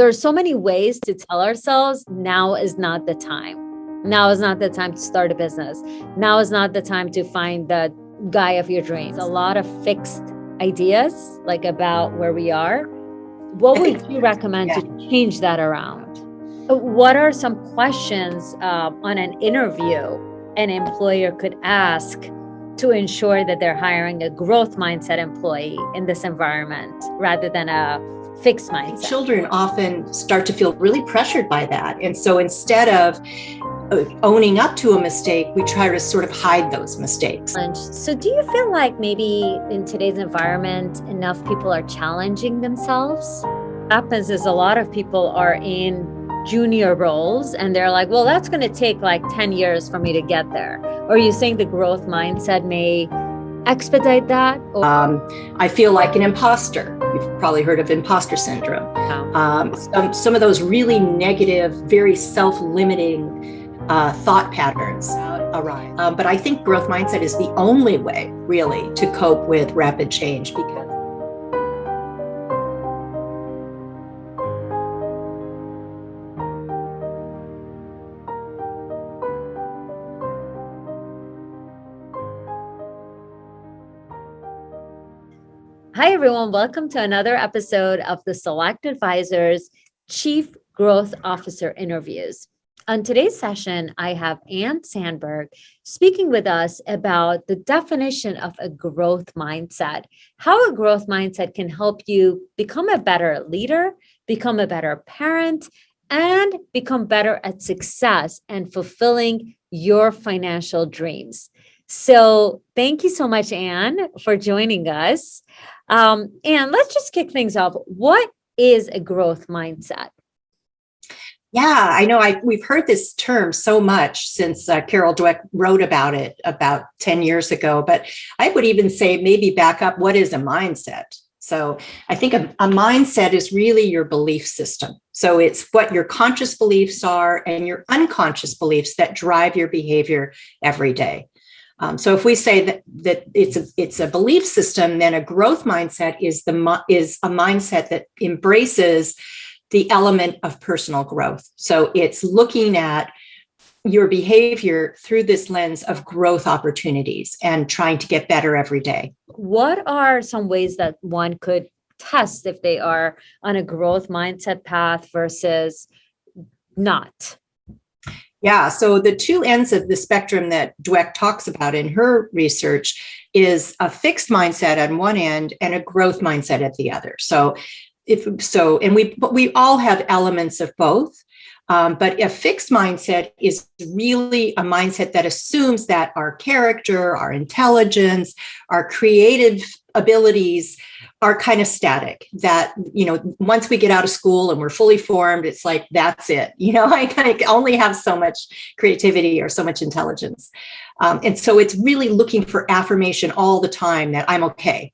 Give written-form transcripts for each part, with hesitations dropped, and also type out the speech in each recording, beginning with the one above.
There's so many ways to tell ourselves now is not the time. Now is not the time to start a business. Now is not the time to find the guy of your dreams. A lot of fixed ideas like about where we are. What would you recommend to change that around? What are some questions on an interview an employer could ask to ensure that they're hiring a growth mindset employee in this environment rather than a fixed mindset? Children often start to feel really pressured by that. And so instead of owning up to a mistake, we try to sort of hide those mistakes. So do you feel like maybe in today's environment, enough people are challenging themselves? What happens is a lot of people are in junior roles and they're like, well, that's going to take like 10 years for me to get there. Or you think the growth mindset may expedite that? I feel like an imposter. You've probably heard of imposter syndrome. Some of those really negative, very self-limiting thought patterns arise. But I think growth mindset is the only way, really, to cope with rapid change. Because Hi, everyone. Welcome to another episode of the Select Advisors Chief Growth Officer Interviews. On today's session, I have Ann Sandberg speaking with us about the definition of a growth mindset, how a growth mindset can help you become a better leader, become a better parent, and become better at success and fulfilling your financial dreams. So thank you so much, Ann, for joining us. And let's just kick things off. What is a growth mindset? Yeah, I know we've heard this term so much since Carol Dweck wrote about it about 10 years ago, but I would even say maybe back up, what is a mindset? So I think a mindset is really your belief system. So it's what your conscious beliefs are and your unconscious beliefs that drive your behavior every day. So if we say that it's a belief system, then a growth mindset is a mindset that embraces the element of personal growth. So it's looking at your behavior through this lens of growth opportunities and trying to get better every day. What are some ways that one could test if they are on a growth mindset path versus not? Yeah, so the two ends of the spectrum that Dweck talks about in her research is a fixed mindset on one end and a growth mindset at the other. We all have elements of both. But a fixed mindset is really a mindset that assumes that our character, our intelligence, our creative abilities are kind of static, that, once we get out of school and we're fully formed, it's like, that's it. I kind of only have so much creativity or so much intelligence. And so it's really looking for affirmation all the time that I'm okay.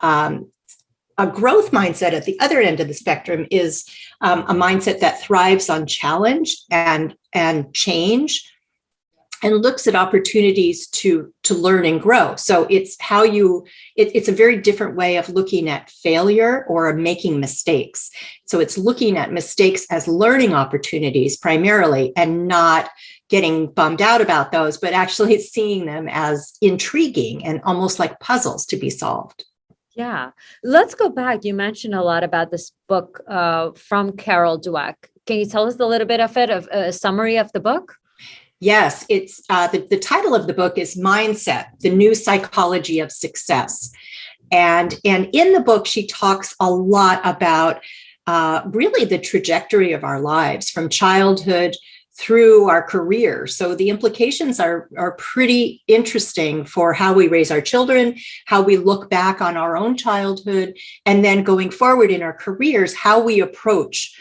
A growth mindset at the other end of the spectrum is a mindset that thrives on challenge and change and looks at opportunities to learn and grow. So it's it's a very different way of looking at failure or making mistakes. So it's looking at mistakes as learning opportunities primarily and not getting bummed out about those, but actually seeing them as intriguing and almost like puzzles to be solved. Yeah. Let's go back. You mentioned a lot about this book from Carol Dweck. Can you tell us a little bit of it, of a summary of the book? Yes, it's the title of the book is Mindset, the New Psychology of Success. And in the book, she talks a lot about really the trajectory of our lives from childhood through our career. So the implications are pretty interesting for how we raise our children, how we look back on our own childhood, and then going forward in our careers, how we approach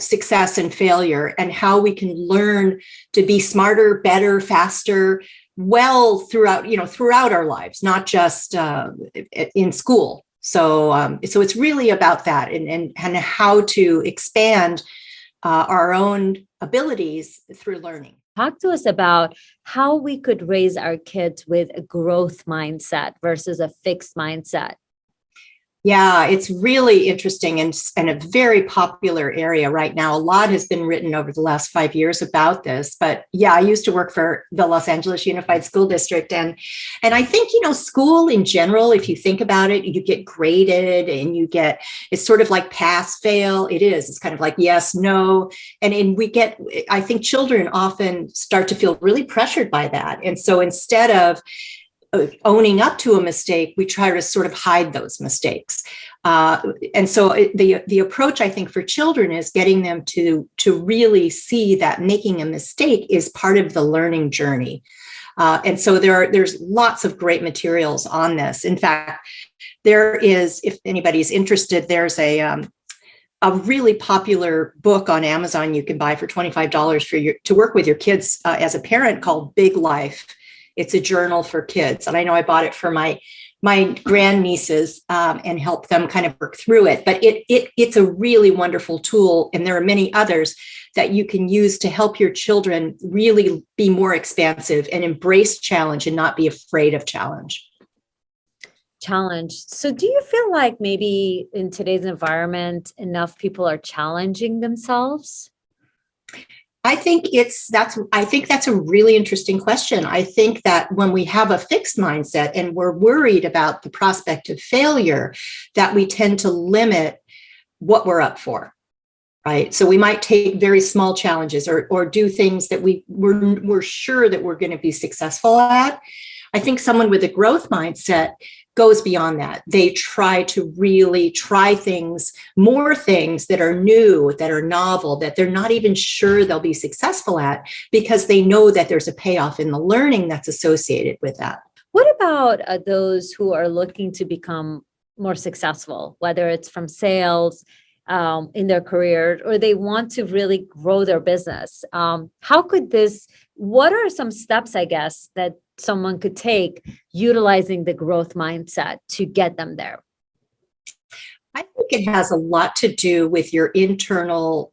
success and failure, and how we can learn to be smarter, better, faster, well throughout our lives, not just in school. So it's really about that and how to expand our own abilities through learning. Talk to us about how we could raise our kids with a growth mindset versus a fixed mindset. Yeah, it's really interesting and a very popular area right now. A lot has been written over the last 5 years about this. But yeah, I used to work for the Los Angeles Unified School District. And I think, school in general, if you think about it, you get graded and it's sort of like pass, fail. It is. It's kind of like yes, no. I think children often start to feel really pressured by that. And so instead of owning up to a mistake, we try to sort of hide those mistakes. And so the approach, I think, for children is getting them to really see that making a mistake is part of the learning journey. And so there's lots of great materials on this. In fact, there is, if anybody's interested, there's a really popular book on Amazon you can buy for $25 to work with your kids as a parent, called Big Life. It's a journal for kids. And I know I bought it for my grandnieces and help them kind of work through it. But it's a really wonderful tool. And there are many others that you can use to help your children really be more expansive and embrace challenge and not be afraid of challenge. So do you feel like maybe in today's environment, enough people are challenging themselves? I think that's a really interesting question. I think that when we have a fixed mindset and we're worried about the prospect of failure, that we tend to limit what we're up for, right? So we might take very small challenges or do things that we're sure that we're going to be successful at. I think someone with a growth mindset goes beyond that. They try to really try more things that are new, that are novel, that they're not even sure they'll be successful at, because they know that there's a payoff in the learning that's associated with that. What about those who are looking to become more successful, whether it's from sales in their career, or they want to really grow their business? What are some steps, I guess, that someone could take utilizing the growth mindset to get them there? I think it has a lot to do with your internal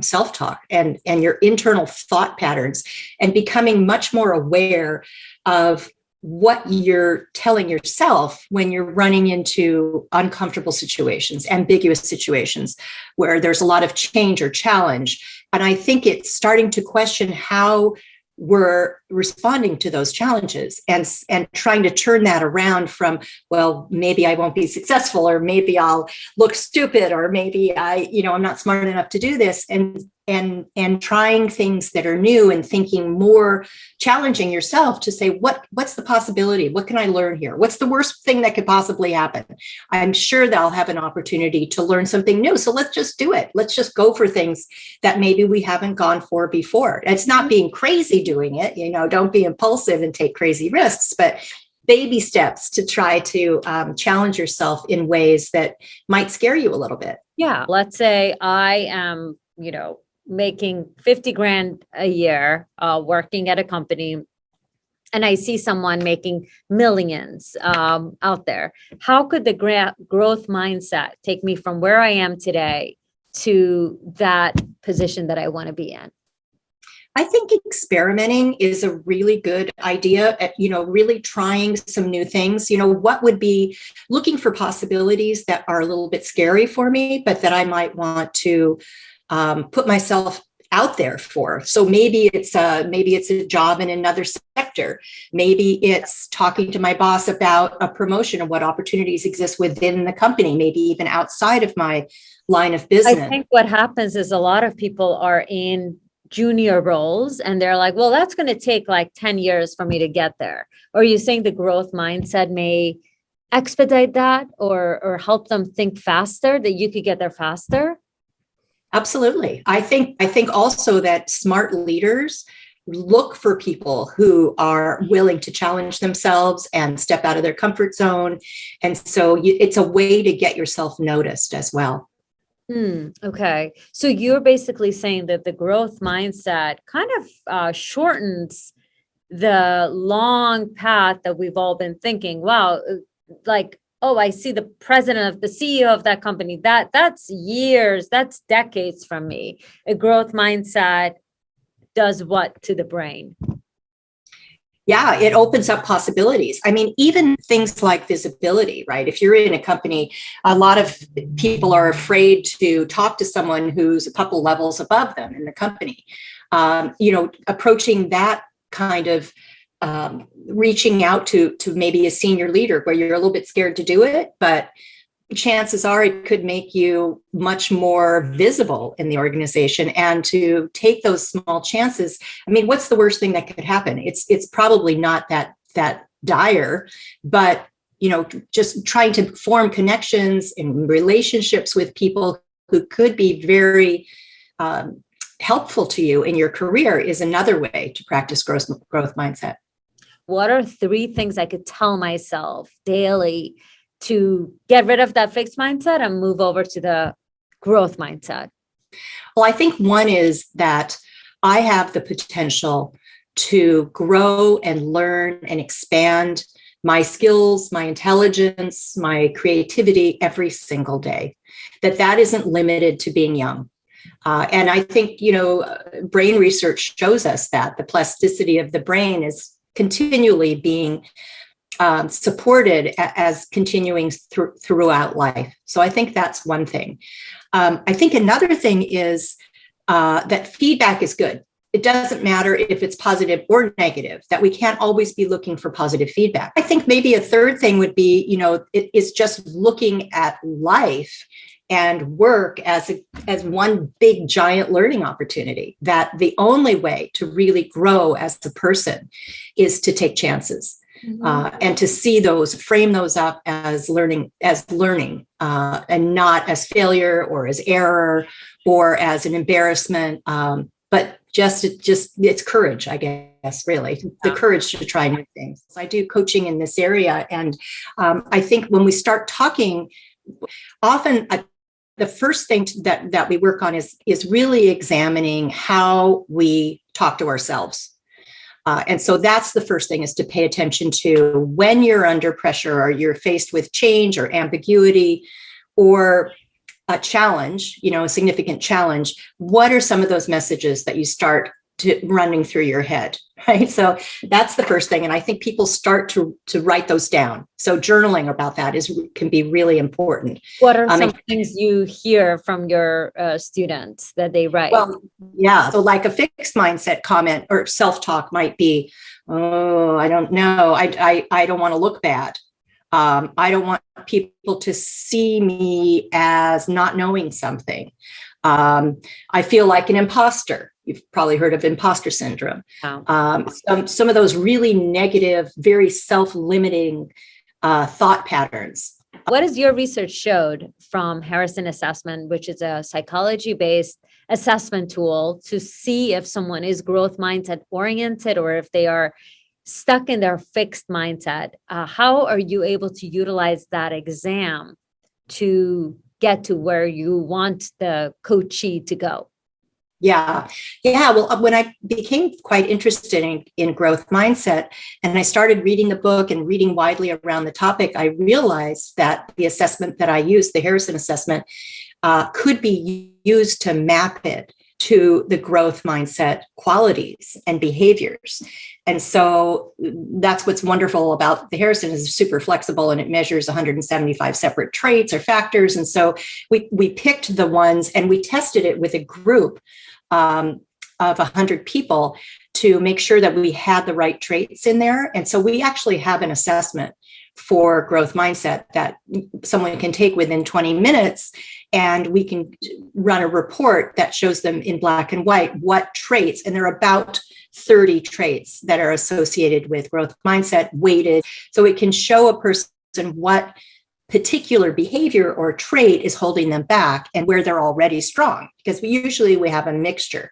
self-talk and your internal thought patterns, and becoming much more aware of what you're telling yourself when you're running into uncomfortable situations, ambiguous situations where there's a lot of change or challenge. And I think it's starting to question how we're responding to those challenges and trying to turn that around from, well, maybe I won't be successful, or maybe I'll look stupid, or maybe I'm not smart enough to do this, and trying things that are new and thinking more, challenging yourself to say, what's the possibility? What can I learn here? What's the worst thing that could possibly happen? I'm sure that I'll have an opportunity to learn something new. So let's just do it. Let's just go for things that maybe we haven't gone for before. It's not being crazy doing it, don't be impulsive and take crazy risks, but baby steps to try to challenge yourself in ways that might scare you a little bit. Yeah. Let's say I am, making 50 grand a year, working at a company, and I see someone making millions out there. How could the growth mindset take me from where I am today to that position that I want to be in? I think experimenting is a really good idea at, really trying some new things. What would be looking for possibilities that are a little bit scary for me, but that I might want to put myself out there for. So maybe it's a job in another sector. Maybe it's talking to my boss about a promotion and what opportunities exist within the company, maybe even outside of my line of business. I think what happens is a lot of people are in junior roles and they're like, well, that's going to take like 10 years for me to get there. Or are you saying the growth mindset may expedite that or help them think faster, that you could get there faster? Absolutely. I think also that smart leaders look for people who are willing to challenge themselves and step out of their comfort zone. And so it's a way to get yourself noticed as well. Okay. So you're basically saying that the growth mindset kind of shortens the long path that we've all been thinking, wow, like, oh, I see the president of the CEO of that company. That's years, that's decades from me. A growth mindset does what to the brain? Yeah, it opens up possibilities. I mean, even things like visibility, right? If you're in a company, a lot of people are afraid to talk to someone who's a couple levels above them in the company. Approaching that kind of reaching out to maybe a senior leader where you're a little bit scared to do it, but chances are it could make you much more visible in the organization. And to take those small chances, I mean, what's the worst thing that could happen? It's probably not that dire, but just trying to form connections and relationships with people who could be very helpful to you in your career is another way to practice growth mindset. What are 3 things I could tell myself daily to get rid of that fixed mindset and move over to the growth mindset? Well, I think one is that I have the potential to grow and learn and expand my skills, my intelligence, my creativity every single day, that isn't limited to being young. And I think, brain research shows us that the plasticity of the brain is continually being supported as continuing throughout life. So I think that's one thing. I think another thing is that feedback is good. It doesn't matter if it's positive or negative, that we can't always be looking for positive feedback. I think maybe a third thing would be, it is just looking at life and work as one big giant learning opportunity, that the only way to really grow as a person is to take chances. And to see frame those up as learning, and not as failure or as error or as an embarrassment, but just it's courage, I guess, really, the courage to try new things. I do coaching in this area, and I think when we start talking, often the first thing that we work on is really examining how we talk to ourselves. And so that's the first thing, is to pay attention to when you're under pressure or you're faced with change or ambiguity or a challenge, a significant challenge. What are some of those messages that you start running through your head, right? So that's the first thing. And I think people start to write those down. So journaling about that can be really important. What are some things you hear from your students that they write? Well, yeah. So like a fixed mindset comment or self-talk might be, oh, I don't know. I don't want to look bad. I don't want people to see me as not knowing something. I feel like an imposter. You've probably heard of imposter syndrome. Wow. Some of those really negative, very self-limiting thought patterns. What has your research showed from Harrison Assessment, which is a psychology-based assessment tool to see if someone is growth mindset oriented or if they are stuck in their fixed mindset? How are you able to utilize that exam to get to where you want the coachee to go? Yeah. Well, when I became quite interested in growth mindset and I started reading the book and reading widely around the topic, I realized that the assessment that I used, the Harrison assessment, could be used to map it to the growth mindset qualities and behaviors. And so that's what's wonderful about the Harrison, is super flexible, and it measures 175 separate traits or factors. And so we picked the ones and we tested it with a group of 100 people to make sure that we had the right traits in there. And so we actually have an assessment for growth mindset that someone can take within 20 minutes, and we can run a report that shows them in black and white what traits, and there are about 30 traits that are associated with growth mindset, weighted. So it can show a person what particular behavior or trait is holding them back and where they're already strong, because we have a mixture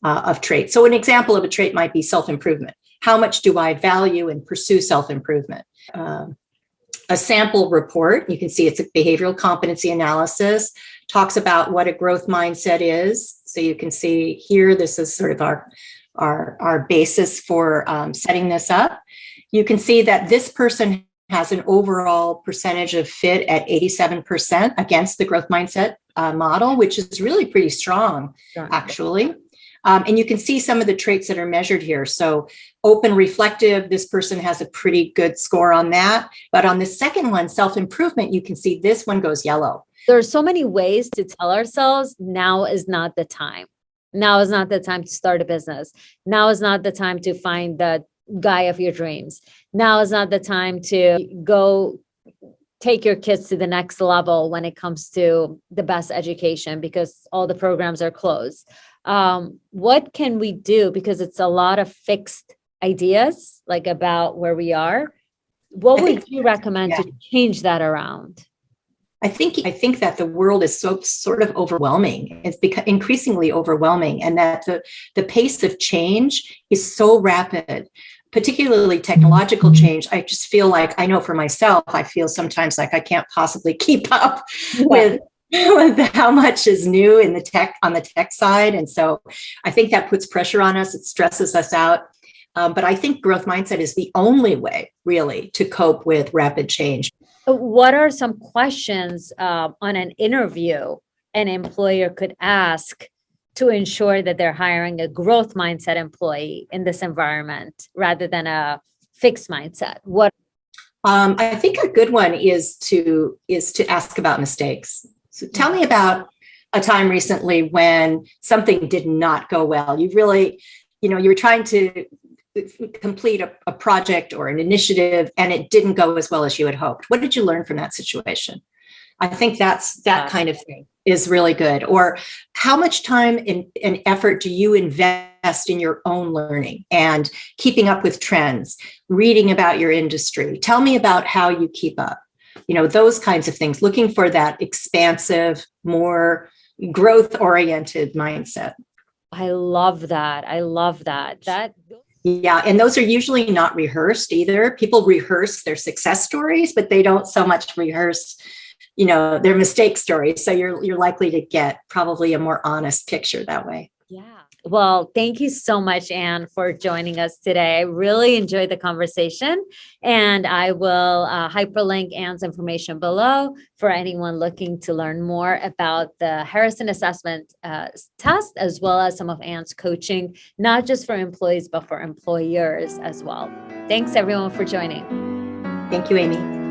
of traits. So an example of a trait might be self-improvement. How much do I value and pursue self-improvement? A sample report, you can see it's a behavioral competency analysis, talks about what a growth mindset is. So you can see here, this is sort of our basis for setting this up. You can see that this person has an overall percentage of fit at 87% against the growth mindset model, which is really pretty strong, actually. And you can see some of the traits that are measured here. So open, reflective, this person has a pretty good score on that. But on the second one, self-improvement, you can see this one goes yellow. There are so many ways to tell ourselves now is not the time. Now is not the time to start a business. Now is not the time to find the guy of your dreams. Now is not the time to go take your kids to the next level when it comes to the best education because all the programs are closed. What can we do? Because it's a lot of fixed ideas, like about where we are. What would you recommend to change that around? I think that the world is so sort of overwhelming. It's become increasingly overwhelming, and that the pace of change is so rapid, particularly technological change. I just feel like, I know for myself, I feel sometimes like I can't possibly keep up with how much is new in on the tech side. And so I think that puts pressure on us. It stresses us out. But I think growth mindset is the only way really to cope with rapid change. What are some questions on an interview an employer could ask to ensure that they're hiring a growth mindset employee in this environment rather than a fixed mindset? I think a good one is to ask about mistakes. So tell me about a time recently when something did not go well. You really, you were trying to complete a project or an initiative and it didn't go as well as you had hoped. What did you learn from that situation? I think that kind of thing is really good. Or how much time and effort do you invest in your own learning and keeping up with trends, reading about your industry? Tell me about how you keep up. Those kinds of things, looking for that expansive, more growth-oriented mindset. I love that. Yeah, and those are usually not rehearsed either. People rehearse their success stories, but they don't so much rehearse, their mistake stories. So you're likely to get probably a more honest picture that way. Yeah. Well, thank you so much, Anne, for joining us today. I really enjoyed the conversation, and I will hyperlink Anne's information below for anyone looking to learn more about the Harrison Assessment Test, as well as some of Anne's coaching, not just for employees, but for employers as well. Thanks, everyone, for joining. Thank you, Amy.